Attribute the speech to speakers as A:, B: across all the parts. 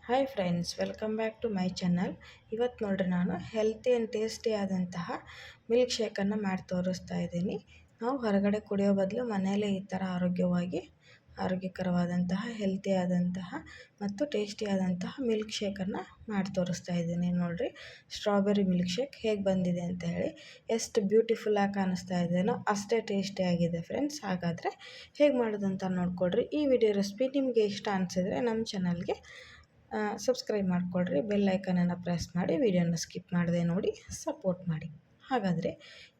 A: Hi friends, welcome back to my channel. ಇವತ್ತು ನೋಡ್ರಿ ನಾನು ಹೆಲ್ತಿ ಆ್ಯಂಡ್ ಟೇಸ್ಟಿ ಆದಂತಹ ಮಿಲ್ಕ್ ಶೇಕನ್ನು ಮಾಡಿ ತೋರಿಸ್ತಾ ಇದ್ದೀನಿ. ನಾವು ಹೊರಗಡೆ ಕುಡಿಯೋ ಬದಲು ಮನೆಯಲ್ಲೇ ಈ ಥರ ಆರೋಗ್ಯಕರವಾದಂತಹ ಹೆಲ್ತಿ ಆದಂತಹ ಮತ್ತು ಟೇಸ್ಟಿ ಆದಂತಹ ಮಿಲ್ಕ್ ಶೇಕನ್ನು ಮಾಡಿ ತೋರಿಸ್ತಾ ಇದ್ದೀನಿ. ನೋಡಿರಿ, ಸ್ಟ್ರಾಬೆರಿ ಮಿಲ್ಕ್ ಶೇಕ್ ಹೇಗೆ ಬಂದಿದೆ ಅಂತ ಹೇಳಿ. ಎಷ್ಟು ಬ್ಯೂಟಿಫುಲ್ಲಾಗಿ ಕಾಣಿಸ್ತಾ ಇದೆಯೋ ಅಷ್ಟೇ ಟೇಸ್ಟಿಯಾಗಿದೆ ಫ್ರೆಂಡ್ಸ್. ಹಾಗಾದರೆ ಹೇಗೆ ಮಾಡೋದಂತ ನೋಡ್ಕೊಳ್ರಿ. ಈ ವಿಡಿಯೋ ರೆಸಿಪಿ ನಿಮಗೆ ಇಷ್ಟ ಅನಿಸಿದರೆ ನಮ್ಮ ಚಾನಲ್ಗೆ ಸಬ್ಸ್ಕ್ರೈಬ್ ಮಾಡಿಕೊಳ್ರಿ, ಬೆಲ್ ಐಕನನ್ನು ಪ್ರೆಸ್ ಮಾಡಿ, ವಿಡಿಯೋನ ಸ್ಕಿಪ್ ಮಾಡದೆ ನೋಡಿ ಸಪೋರ್ಟ್ ಮಾಡಿ. ಹಾಗಾದರೆ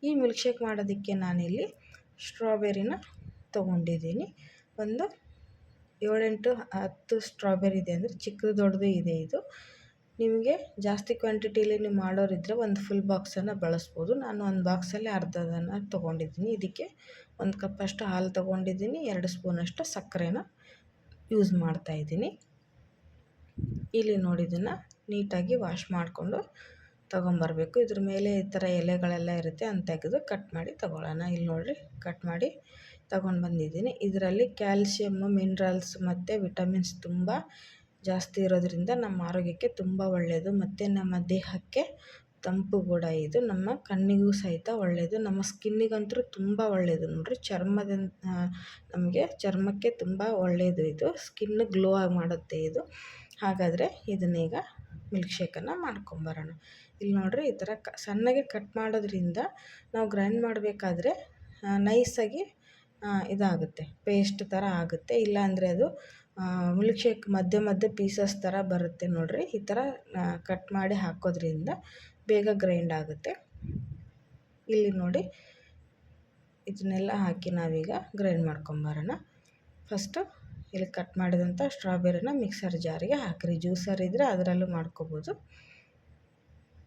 A: ಈ ಮಿಲ್ಕ್ ಶೇಕ್ ಮಾಡೋದಕ್ಕೆ ನಾನಿಲ್ಲಿ ಸ್ಟ್ರಾಬೆರಿನ ತೊಗೊಂಡಿದ್ದೀನಿ. ಒಂದು 7-10 ಸ್ಟ್ರಾಬೆರಿ ಇದೆ, ಅಂದರೆ ಚಿಕ್ಕದು ದೊಡ್ಡದು ಇದೆ. ಇದು ನಿಮಗೆ ಜಾಸ್ತಿ ಕ್ವಾಂಟಿಟಿಲಿ ನೀವು ಮಾಡೋರಿದ್ದರೆ ಒಂದು ಫುಲ್ ಬಾಕ್ಸನ್ನು ಬಳಸ್ಬೋದು. ನಾನು ಒಂದು ಬಾಕ್ಸಲ್ಲಿ ಅರ್ಧದನ್ನು ತೊಗೊಂಡಿದ್ದೀನಿ. ಇದಕ್ಕೆ 1 ಕಪ್ಪಷ್ಟು ಹಾಲು ತೊಗೊಂಡಿದ್ದೀನಿ, 2 ಸ್ಪೂನಷ್ಟು ಸಕ್ಕರೆನ ಯೂಸ್ ಮಾಡ್ತಾಯಿದ್ದೀನಿ. ಇಲ್ಲಿ ನೋಡಿ, ಇದನ್ನು ನೀಟಾಗಿ ವಾಶ್ ಮಾಡಿಕೊಂಡು ತೊಗೊಂಬರಬೇಕು. ಇದ್ರ ಮೇಲೆ ಈ ಥರ ಎಲೆಗಳೆಲ್ಲ ಇರುತ್ತೆ, ಅಂತ ತೆಗೆದು ಕಟ್ ಮಾಡಿ ತೊಗೊಳ್ಳೋಣ. ಇಲ್ಲಿ ನೋಡಿರಿ, ಕಟ್ ಮಾಡಿ ತೊಗೊಂಡು ಬಂದಿದ್ದೀನಿ. ಇದರಲ್ಲಿ ಕ್ಯಾಲ್ಶಿಯಮ್ಮು, ಮಿನರಲ್ಸ್ ಮತ್ತು ವಿಟಮಿನ್ಸ್ ತುಂಬ ಜಾಸ್ತಿ ಇರೋದ್ರಿಂದ ನಮ್ಮ ಆರೋಗ್ಯಕ್ಕೆ ತುಂಬ ಒಳ್ಳೆಯದು. ಮತ್ತು ನಮ್ಮ ದೇಹಕ್ಕೆ ತಂಪು ಕೂಡ. ಇದು ನಮ್ಮ ಕಣ್ಣಿಗೂ ಸಹಿತ ಒಳ್ಳೆಯದು, ನಮ್ಮ ಸ್ಕಿನ್ನಿಗಂತೂ ತುಂಬ ಒಳ್ಳೆಯದು. ನೋಡಿರಿ, ನಮಗೆ ಚರ್ಮಕ್ಕೆ ತುಂಬ ಒಳ್ಳೆಯದು. ಇದು ಸ್ಕಿನ್ ಗ್ಲೋ ಆಗಿ ಮಾಡುತ್ತೆ ಇದು. ಹಾಗಾದರೆ ಇದನ್ನೀಗ ಮಿಲ್ಕ್ ಶೇಕನ್ನು ಮಾಡ್ಕೊಂಬರೋಣ. ಇಲ್ಲಿ ನೋಡಿರಿ, ಈ ಥರ ಸಣ್ಣಗೆ ಕಟ್ ಮಾಡೋದ್ರಿಂದ ನಾವು ಗ್ರೈಂಡ್ ಮಾಡಬೇಕಾದ್ರೆ ನೈಸಾಗಿ ಇದಾಗುತ್ತೆ, ಪೇಸ್ಟ್ ಥರ ಆಗುತ್ತೆ. ಇಲ್ಲಾಂದರೆ ಅದು ಮಿಲ್ಕ್ ಶೇಕ್ ಮಧ್ಯೆ ಪೀಸಸ್ ಥರ ಬರುತ್ತೆ. ನೋಡಿರಿ, ಈ ಥರ ಕಟ್ ಮಾಡಿ ಹಾಕೋದ್ರಿಂದ ಬೇಗ ಗ್ರೈಂಡ್ ಆಗುತ್ತೆ. ಇಲ್ಲಿ ನೋಡಿ, ಇದನ್ನೆಲ್ಲ ಹಾಕಿ ನಾವೀಗ ಗ್ರೈಂಡ್ ಮಾಡ್ಕೊಂಬರೋಣ. ಫಸ್ಟು ಇಲ್ಲಿ ಕಟ್ ಮಾಡಿದಂಥ ಸ್ಟ್ರಾಬೆರಿನ ಮಿಕ್ಸರ್ ಜಾರಿಗೆ ಹಾಕಿರಿ. ಜ್ಯೂಸರ್ ಇದ್ದರೆ ಅದರಲ್ಲೂ ಮಾಡ್ಕೋಬೋದು.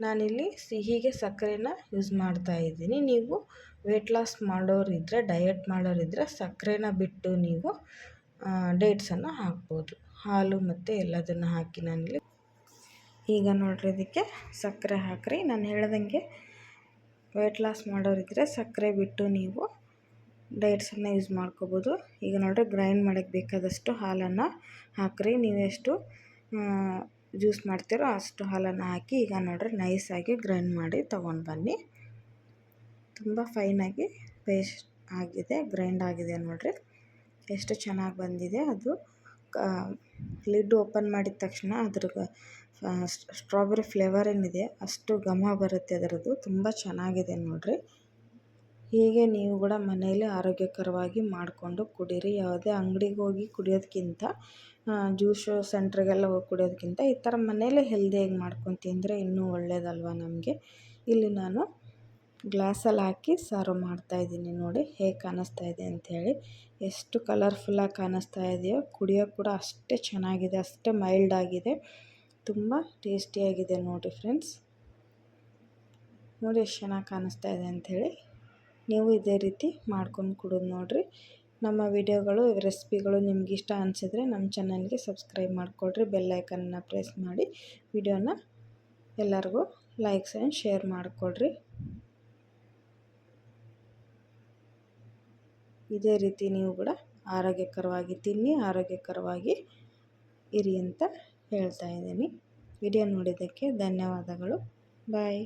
A: ನಾನಿಲ್ಲಿ ಸಿಹಿಗೆ ಸಕ್ಕರೆನ ಯೂಸ್ ಮಾಡ್ತಾಯಿದ್ದೀನಿ. ನೀವು ವೆಯ್ಟ್ ಲಾಸ್ ಮಾಡೋರಿದ್ದರೆ, ಡಯಟ್ ಮಾಡೋರಿದ್ದರೆ ಸಕ್ಕರೆನ ಬಿಟ್ಟು ನೀವು ಡೇಟ್ಸನ್ನು ಹಾಕ್ಬೋದು. ಹಾಲು ಮತ್ತು ಎಲ್ಲದನ್ನು ಹಾಕಿ ನಾನಿಲ್ಲಿ ಈಗ ನೋಡ್ರಿ, ಇದಕ್ಕೆ ಸಕ್ಕರೆ ಹಾಕಿರಿ. ನಾನು ಹೇಳ್ದಂಗೆ ವೆಯ್ಟ್ ಲಾಸ್ ಮಾಡೋರಿದ್ದರೆ ಸಕ್ಕರೆ ಬಿಟ್ಟು ನೀವು ಡೇಟ್ಸನ್ನು ಯೂಸ್ ಮಾಡ್ಕೋಬೋದು. ಈಗ ನೋಡಿರಿ, ಗ್ರೈಂಡ್ ಮಾಡೋಕ್ಕೆ ಬೇಕಾದಷ್ಟು ಹಾಲನ್ನು ಹಾಕಿರಿ. ನೀವೆಷ್ಟು ಜ್ಯೂಸ್ ಮಾಡ್ತೀರೋ ಅಷ್ಟು ಹಾಲನ್ನು ಹಾಕಿ ಈಗ ನೋಡಿರಿ, ನೈಸಾಗಿ ಗ್ರೈಂಡ್ ಮಾಡಿ ತೊಗೊಂಡು ಬನ್ನಿ. ತುಂಬ ಫೈನಾಗಿ ಪೇಸ್ಟ್ ಆಗಿದೆ, ಗ್ರೈಂಡ್ ಆಗಿದೆ. ನೋಡಿರಿ, ಎಷ್ಟು ಚೆನ್ನಾಗಿ ಬಂದಿದೆ. ಅದು ಲಿಡ್ ಓಪನ್ ಮಾಡಿದ ತಕ್ಷಣ ಅದ್ರ ಸ್ಟ್ರಾಬೆರಿ ಫ್ಲೇವರ್ ಏನಿದೆ ಅಷ್ಟು ಘಮ ಬರುತ್ತೆ ಅದರದ್ದು. ತುಂಬ ಚೆನ್ನಾಗಿದೆ ನೋಡಿರಿ. ಹೀಗೆ ನೀವು ಕೂಡ ಮನೆಯಲ್ಲಿ ಆರೋಗ್ಯಕರವಾಗಿ ಮಾಡಿಕೊಂಡು ಕುಡೀರಿ. ಯಾವುದೇ ಅಂಗಡಿಗೆ ಹೋಗಿ ಕುಡಿಯೋದಕ್ಕಿಂತ, ಜ್ಯೂಸ್ ಸೆಂಟ್ರಿಗೆಲ್ಲ ಹೋಗಿ ಕುಡಿಯೋದಕ್ಕಿಂತ ಈ ಥರ ಮನೆಯಲ್ಲೇ ಹೆಲ್ದಿಯಾಗಿ ಮಾಡ್ಕೊಂಡು ತಿಂದರೆ ಇನ್ನೂ ಒಳ್ಳೆಯದಲ್ವ ನಮಗೆ. ಇಲ್ಲಿ ನಾನು ಗ್ಲಾಸಲ್ಲಿ ಹಾಕಿ ಸರ್ವ್ ಮಾಡ್ತಾಯಿದ್ದೀನಿ. ನೋಡಿ ಹೇಗೆ ಕಾಣಿಸ್ತಾ ಇದೆ ಅಂಥೇಳಿ. ಎಷ್ಟು ಕಲರ್ಫುಲ್ಲಾಗಿ ಕಾಣಿಸ್ತಾ ಇದೆಯೋ, ಕುಡಿಯೋಕ್ಕೆ ಕೂಡ ಅಷ್ಟೇ ಚೆನ್ನಾಗಿದೆ, ಅಷ್ಟೇ ಮೈಲ್ಡ್ ಆಗಿದೆ, ತುಂಬ ಟೇಸ್ಟಿಯಾಗಿದೆ. ನೋಡಿ ಫ್ರೆಂಡ್ಸ್, ನೋಡಿ ಎಷ್ಟು ಚೆನ್ನಾಗಿ ಕಾಣಿಸ್ತಾ ಇದೆ ಅಂಥೇಳಿ. ನೀವು ಇದೇ ರೀತಿ ಮಾಡ್ಕೊಂಡು ಕುಡಿದು ನೋಡಿರಿ. ನಮ್ಮ ವಿಡಿಯೋಗಳು, ರೆಸಿಪಿಗಳು ನಿಮ್ಗೆ ಇಷ್ಟ ಅನಿಸಿದ್ರೆ ನಮ್ಮ ಚಾನಲ್ಗೆ ಸಬ್ಸ್ಕ್ರೈಬ್ ಮಾಡಿಕೊಡ್ರಿ, ಬೆಲ್ ಐಕನ್ನ ಪ್ರೆಸ್ ಮಾಡಿ, ವಿಡಿಯೋನ ಎಲ್ಲರಿಗೂ ಲೈಕ್ಸ್ ಆ್ಯಂಡ್ ಶೇರ್ ಮಾಡಿಕೊಡ್ರಿ. ಇದೇ ರೀತಿ ನೀವು ಕೂಡ ಆರೋಗ್ಯಕರವಾಗಿ ತಿನ್ನಿ, ಆರೋಗ್ಯಕರವಾಗಿ ಇರಿ ಅಂತ ಹೇಳ್ತಾ ಇದ್ದೀನಿ. ವಿಡಿಯೋ ನೋಡಿದ್ದಕ್ಕೆ ಧನ್ಯವಾದಗಳು. ಬಾಯ್.